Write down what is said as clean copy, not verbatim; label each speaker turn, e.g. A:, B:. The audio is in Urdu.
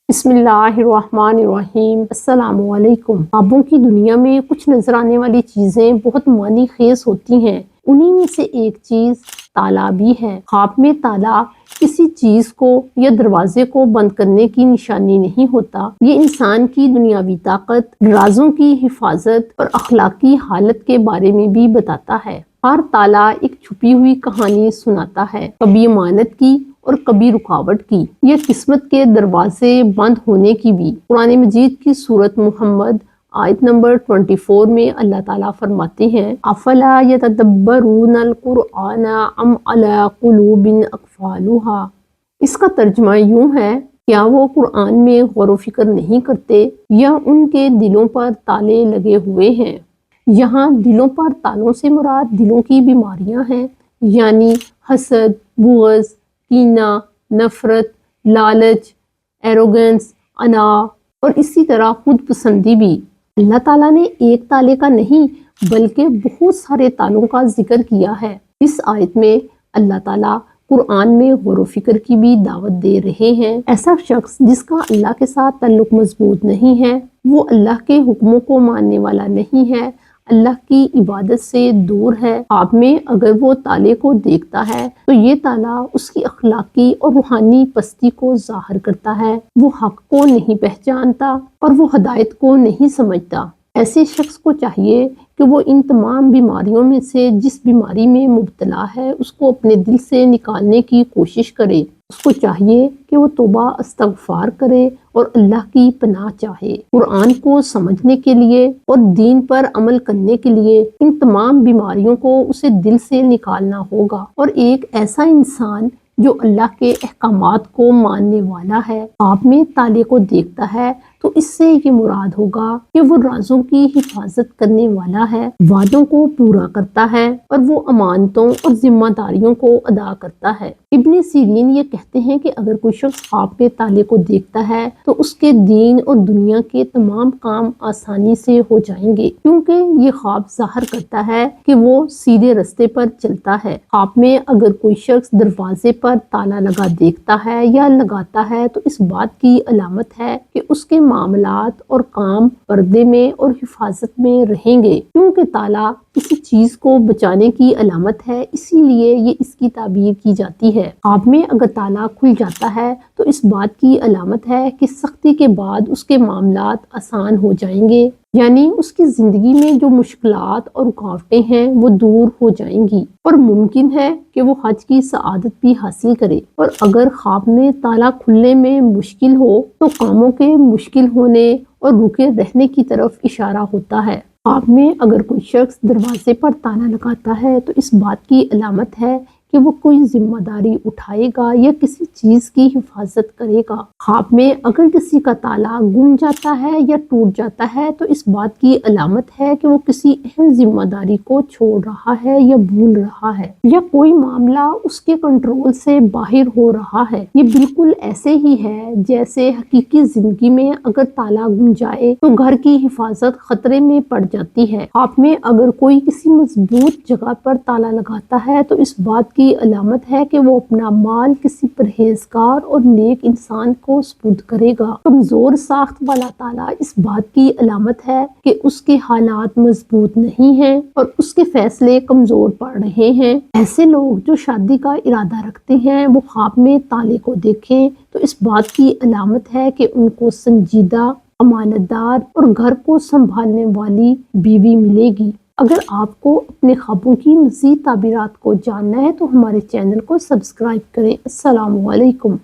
A: بسم اللہ الرحمن الرحیم۔ السلام علیکم۔ خوابوں کی دنیا میں کچھ نظر آنے والی چیزیں بہت معنی خیز ہوتی ہیں۔ انہی میں سے ایک چیز تالا بھی ہے۔ خواب میں تالا کسی چیز کو یا دروازے کو بند کرنے کی نشانی نہیں ہوتا۔ یہ انسان کی دنیاوی طاقت، رازوں کی حفاظت اور اخلاقی حالت کے بارے میں بھی بتاتا ہے۔ ہر تالا ایک چھپی ہوئی کہانی سناتا ہے، کبھی امانت کی اور کبھی رکاوٹ کی، یا قسمت کے دروازے بند ہونے کی بھی۔ قرآن مجید کی سورۃ محمد آیت نمبر 24 میں اللہ تعالیٰ فرماتے ہیں افلا یتدبرون القرآن ام علی قلوب اقفالها۔ اس کا ترجمہ یوں ہے، کیا وہ قرآن میں غور و فکر نہیں کرتے یا ان کے دلوں پر تالے لگے ہوئے ہیں؟ یہاں دلوں پر تالوں سے مراد دلوں کی بیماریاں ہیں، یعنی حسد، بغض، کینہ، نفرت، لالچ، ایروگنس، انا اور اسی طرح خود پسندی بھی۔ اللہ تعالیٰ نے ایک تالے کا نہیں بلکہ بہت سارے تالوں کا ذکر کیا ہے۔ اس آیت میں اللہ تعالیٰ قرآن میں غور و فکر کی بھی دعوت دے رہے ہیں۔ ایسا شخص جس کا اللہ کے ساتھ تعلق مضبوط نہیں ہے، وہ اللہ کے حکموں کو ماننے والا نہیں ہے، اللہ کی عبادت سے دور ہے۔ خواب میں اگر وہ تالے کو دیکھتا ہے تو یہ تالا اس کی اخلاقی اور روحانی پستی کو ظاہر کرتا ہے۔ وہ حق کو نہیں پہچانتا اور وہ ہدایت کو نہیں سمجھتا۔ ایسے شخص کو چاہیے کہ وہ ان تمام بیماریوں میں سے جس بیماری میں مبتلا ہے اس کو اپنے دل سے نکالنے کی کوشش کرے۔ اس کو چاہیے کہ وہ توبہ استغفار کرے اور اللہ کی پناہ چاہے۔ قرآن کو سمجھنے کے لیے اور دین پر عمل کرنے کے لیے ان تمام بیماریوں کو اسے دل سے نکالنا ہوگا، اور ایک ایسا انسان جو اللہ کے احکامات کو ماننے والا ہے، خواب میں تالے کو دیکھتا ہے تو اس سے یہ مراد ہوگا کہ وہ رازوں کی حفاظت کرنے والا ہے، وعدوں کو پورا کرتا ہے اور وہ امانتوں اور ذمہ داریوں کو ادا کرتا ہے۔ ابن سیرین یہ کہتے ہیں کہ اگر کوئی شخص خواب میں تالے کو دیکھتا ہے تو اس کے دین اور دنیا کے تمام کام آسانی سے ہو جائیں گے، کیونکہ یہ خواب ظاہر کرتا ہے کہ وہ سیدھے رستے پر چلتا ہے۔ خواب میں اگر کوئی شخص دروازے پر تالا لگا دیکھتا ہے یا لگاتا ہے تو اس بات کی علامت ہے کہ اس کے معاملات اور کام پردے میں اور حفاظت میں رہیں گے، کیونکہ تالا کسی چیز کو بچانے کی علامت ہے، اسی لیے یہ اس کی تعبیر کی جاتی ہے۔ خواب میں اگر تالا کھل جاتا ہے تو اس بات کی علامت ہے کہ سختی کے بعد اس کے معاملات آسان ہو جائیں گے، یعنی اس کی زندگی میں جو مشکلات اور رکاوٹیں ہیں وہ دور ہو جائیں گی اور ممکن ہے کہ وہ حج کی سعادت بھی حاصل کرے۔ اور اگر خواب میں تالا کھلنے میں مشکل ہو تو کاموں کے مشکل ہونے اور رکے رہنے کی طرف اشارہ ہوتا ہے۔ خواب میں اگر کوئی شخص دروازے پر تالا لگاتا ہے تو اس بات کی علامت ہے کہ وہ کوئی ذمہ داری اٹھائے گا یا کسی چیز کی حفاظت کرے گا۔ خواب میں اگر کسی کا تالا گم جاتا ہے یا ٹوٹ جاتا ہے تو اس بات کی علامت ہے کہ وہ کسی اہم ذمہ داری کو چھوڑ رہا ہے یا بھول رہا ہے، یا کوئی معاملہ اس کے کنٹرول سے باہر ہو رہا ہے۔ یہ بالکل ایسے ہی ہے جیسے حقیقی زندگی میں اگر تالا گم جائے تو گھر کی حفاظت خطرے میں پڑ جاتی ہے۔ خواب میں اگر کوئی کسی مضبوط جگہ پر تالا لگاتا ہے تو اس بات کی علامت ہے کہ وہ اپنا مال کسی پرہیزگار اور نیک انسان کو سپرد کرے گا۔ کمزور ساخت والا تالا اس بات کی علامت ہے کہ اس کے حالات مضبوط نہیں ہیں اور اس کے فیصلے کمزور پڑ رہے ہیں۔ ایسے لوگ جو شادی کا ارادہ رکھتے ہیں وہ خواب میں تالے کو دیکھیں تو اس بات کی علامت ہے کہ ان کو سنجیدہ، امانت دار اور گھر کو سنبھالنے والی بیوی ملے گی۔ اگر آپ کو اپنے خوابوں کی مزید تعبیرات کو جاننا ہے تو ہمارے چینل کو سبسکرائب کریں۔ السلام علیکم۔